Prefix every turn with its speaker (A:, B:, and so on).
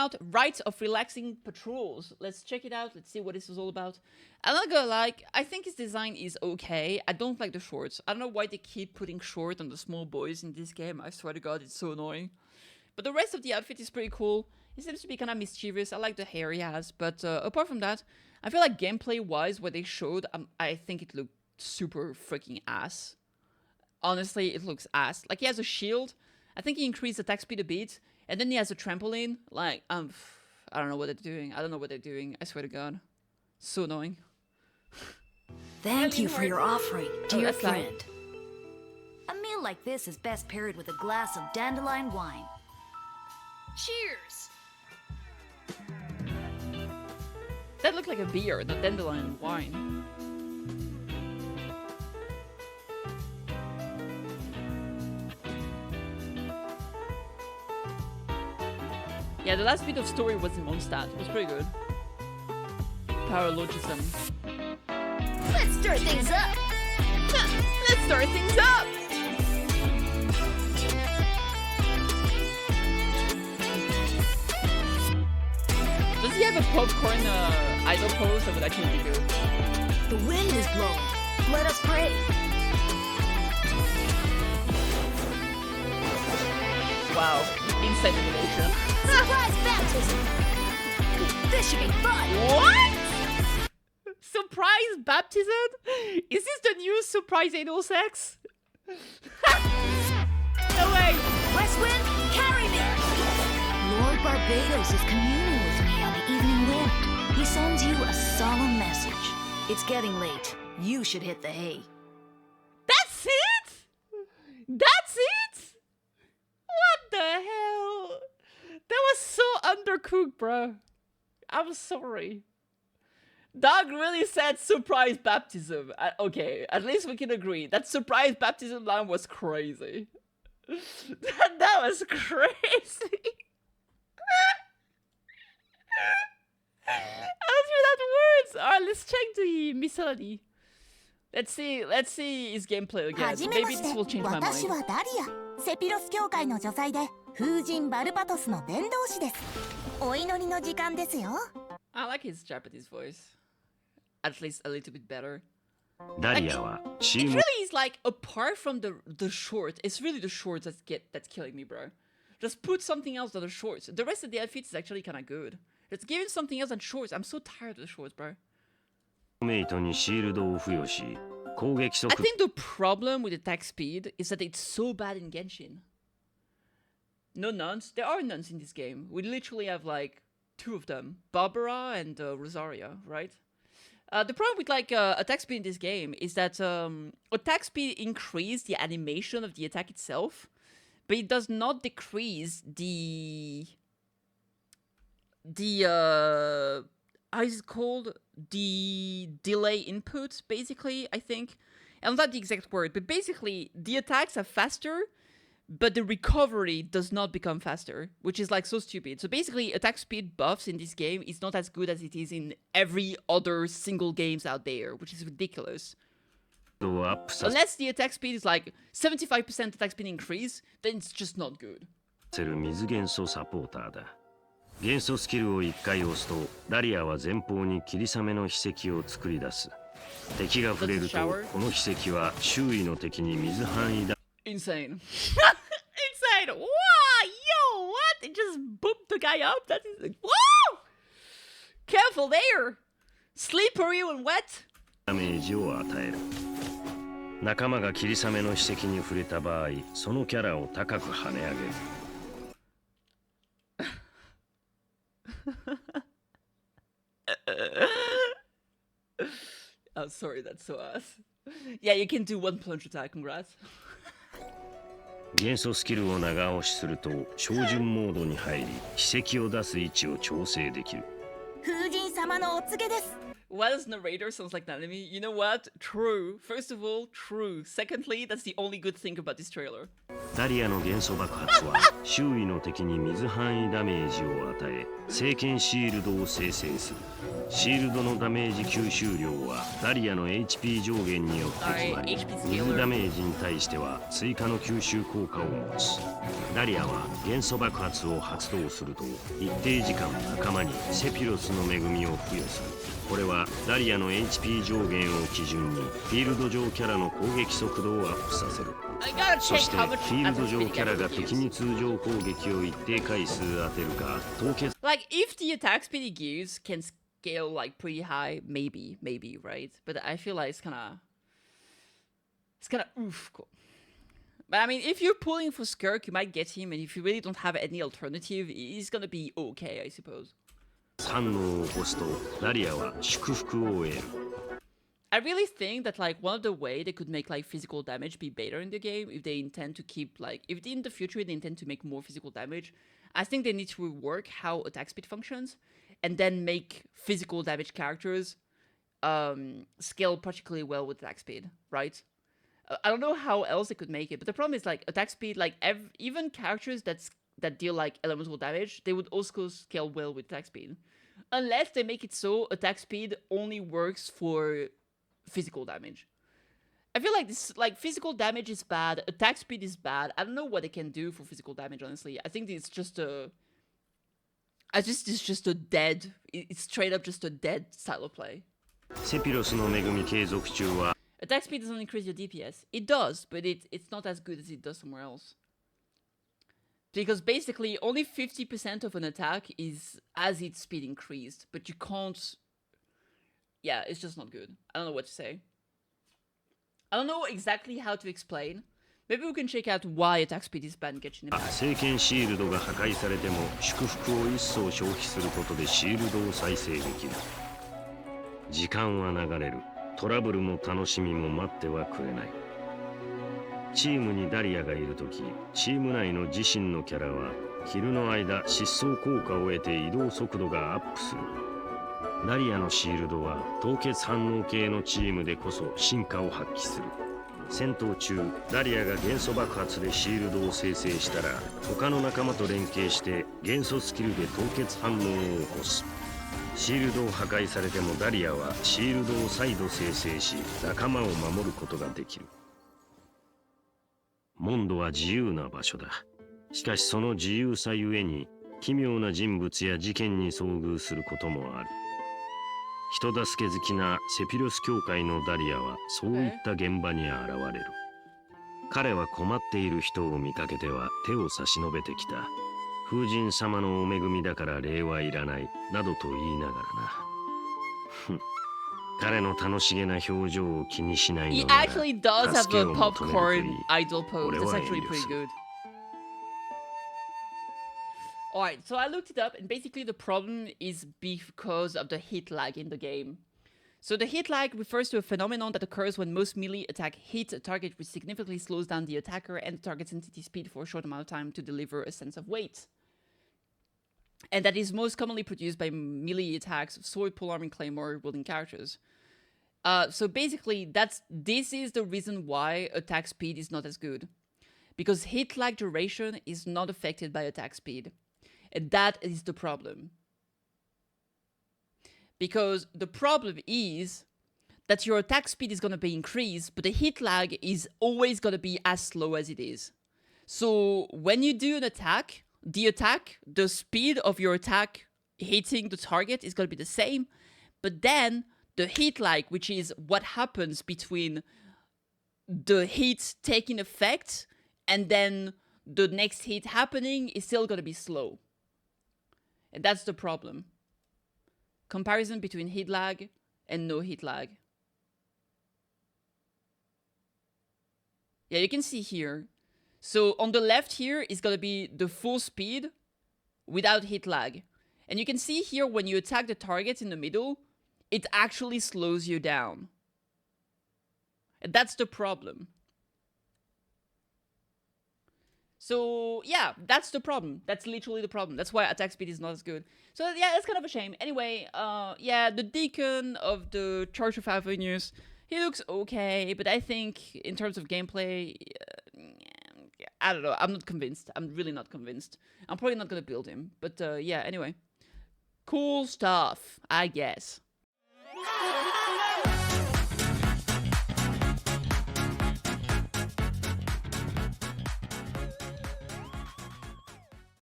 A: out Rites of Relaxing Patrols. Let's check it out. Let's see what this is all about. I'm not gonna lie, I think his design is okay. I don't like the shorts. I don't know why they keep putting short on the small boys in this game. I swear to God, it's so annoying. But the rest of the outfit is pretty cool. He seems to be kind of mischievous. I like the hair he has. But apart from that, I feel like gameplay-wise, what they showed, I think it looked super freaking ass. Honestly, it looks ass. Like, he has a shield. I think he increased attack speed a bit. And then he has a trampoline. Like, I don't know what they're doing. I don't know what they're doing. I swear to God. So annoying.
B: Thank you for your offering, dear friend.
A: Like...
B: A meal like this is best paired with a glass of dandelion wine. Cheers!
A: That looked like a beer, not dandelion wine. Yeah, the last bit of story was in Mondstadt. It was pretty good. Paralogism.
B: Let's stir things up!
A: Let's stir things up! Does he have a popcorn idol pose? That would actually be good.
B: The wind is blowing. Let us pray.
A: Wow. Insane animation.
B: Surprise baptism! This should be fun!
A: What? Surprise baptism? Is this the new surprise anal sex? No way!
B: Westwind, carry me! Lord Barbados is communing with me on the evening wind. He sends you a solemn message. It's getting late. You should hit the hay.
A: That's it? That's it? What the hell? That was so undercooked, bro. I'm sorry. Doug really said surprise baptism. Okay, at least we can agree. That surprise baptism line was crazy. That was crazy. I don't hear that words. Alright, let's check the miscellany. Let's see his gameplay again. Maybe this will change my mind.
C: 私はダリア、セピロス教会の女祭で風神バルバトスの伝道師です。お祈りの時間ですよ。
A: I like his Japanese voice. At least a little bit better.
D: Dahlia
A: it really is like, apart from the short, it's really the shorts that's killing me, bro. Just put something else on the shorts. The rest of the outfits is actually kind of good. Let's give him something else on shorts. I'm so tired of the shorts, bro. I think the problem with attack speed is that it's so bad in Genshin. No nuns. There are nuns in this game. We literally have like 2 of them. Barbara and Rosaria, right? The problem with like attack speed in this game is that attack speed increases the animation of the attack itself, but it does not decrease the how is it called? The delay input, basically, I think. And not the exact word, but basically the attacks are faster, but the recovery does not become faster, which is like so stupid. So basically, attack speed buffs in this game is not as good as it is in every other single games out there, which is ridiculous. Unless the attack speed is like 75% attack speed increase, then it's just not good.
D: 元素スキルを1回押すとダリアは前方に霧雨の筆跡を作り出す。敵が触れるとこの筆跡は周囲の敵に水範囲だ。
A: Insane. Insane. Wow, yo, what? It just booped the guy up. That is like, whoa! Careful there. Slippery and wet.
D: ダメージを与える。仲間が霧雨の筆跡に触れた場合、そのキャラを高く跳ね上げる。
A: Oh, sorry, that's so ass. Yeah, you can do one plunge attack, congrats.
D: 元素スキルを長押しすると照準モードに入り、筆跡を出す位置を調整できる。
C: 風神様のお告げです。
A: Why does narrator sounds like Nanami? You know what? True. First of all, true. Secondly, that's the only good thing about this trailer.
D: ダリアの元素爆発は周囲の敵に水範囲ダメージを与え聖剣シールドを生成する。シールドのダメージ吸収量はダリアの HP 上限によって決まり、水ダメージに対しては追加の吸収効果を持つ。ダリアは元素爆発を発動すると一定時間仲間にセピロスの恵みを付与する。これはダリアの HP 上限を基準にフィールド上キャラの攻撃速度をアップさせる。そしてフィールド上キャラが敵に通常攻撃を一定回数当てるか凍結。
A: Like, if the attack speed he gives can scale like pretty high, maybe, right? But I feel like it's kind of oof. Cool. But I mean, if you're pulling for Skirk, you might get him, and if you really don't have any alternative, he's gonna be okay, I suppose.
D: 反応を起こすとダリアは祝福を得る。
A: I really think that like one of the way they could make like physical damage be better in the game if they intend to keep like if in the future they intend to make more physical damage, I think they need to rework how attack speed functions and then make physical damage characters scale particularly well with attack speed, right? I don't know how else they could make it, but the problem is like attack speed, like even characters that deal like elemental damage, they would also scale well with attack speed, unless they make it so attack speed only works for physical damage. I feel like this, like, physical damage is bad, attack speed is bad. I don't know what they can do for physical damage, honestly. I think it's just it's just a dead, it's straight up just a dead style of play.
D: セピロスの恵み継続中は
A: Attack speed doesn't increase your DPS. It does, but it's not as good as it does somewhere else. Because basically, only 50% of an attack is as its speed increased, but you can't... Yeah, it's just not good. I don't know what to say. I don't know exactly how to explain. Maybe we can check out why attack speed is bad in Genshin Impact.
D: 聖剣シールドが破壊されても祝福を一層消費することでシールドを再生できる。時間は流れる。トラブルも楽しみも待ってはくれない。チームにダリアがいるとき、チーム内の自身のキャラは昼の間疾走効果を得て移動速度がアップする。ダリアのシールドは凍結反応系のチームでこそ進化を発揮する。戦闘中、ダリアが元素爆発でシールドを生成したら他の仲間と連携して元素スキルで凍結反応を起こす。シールドを破壊されてもダリアはシールドを再度生成し仲間を守ることができる。モンドは自由な場所だ。しかしその自由さゆえに奇妙な人物や事件に遭遇することもある。人助け好きなセピロス教会のダリアはそういった現場に現れる。彼は困っている人を見かけては手を差し伸べてきた。風神様のお恵みだから礼はいらないなどと言いながらな。彼の楽しげな表情を気にしないのなら
A: He actually does have
D: 助け
A: a
D: を求めるといい。
A: popcorn idol pose.
D: 俺
A: That's
D: は遠
A: actually
D: 慮
A: pretty
D: する。
A: good. Alright, so I looked it up, and basically the problem is because of the hit lag in the game. So the hit lag refers to a phenomenon that occurs when most melee attack hits a target, which significantly slows down the attacker and the target's entity speed for a short amount of time to deliver a sense of weight. And that is most commonly produced by melee attacks of sword, polearm, and claymore wielding characters. So basically, this is the reason why attack speed is not as good. Because hit lag duration is not affected by attack speed. And that is the problem. Because the problem is that your attack speed is going to be increased, but the hit lag is always going to be as slow as it is. So when you do an attack, the speed of your attack hitting the target is going to be the same, but then the hit lag, which is what happens between the hit taking effect and then the next hit happening, is still going to be slow. And that's the problem. Comparison between hit lag and no hit lag. Yeah, you can see here. So on the left here is going to be the full speed without hit lag. And you can see here when you attack the target in the middle, it actually slows you down. And that's the problem. So yeah, that's the problem. That's literally the problem. That's why attack speed is not as good. So yeah, that's kind of a shame. Anyway, yeah, the Deacon of the Church of Avenues, he looks okay, but I think in terms of gameplay, I don't know. I'm not convinced. I'm really not convinced. I'm probably not gonna build him. But yeah, anyway, cool stuff, I guess.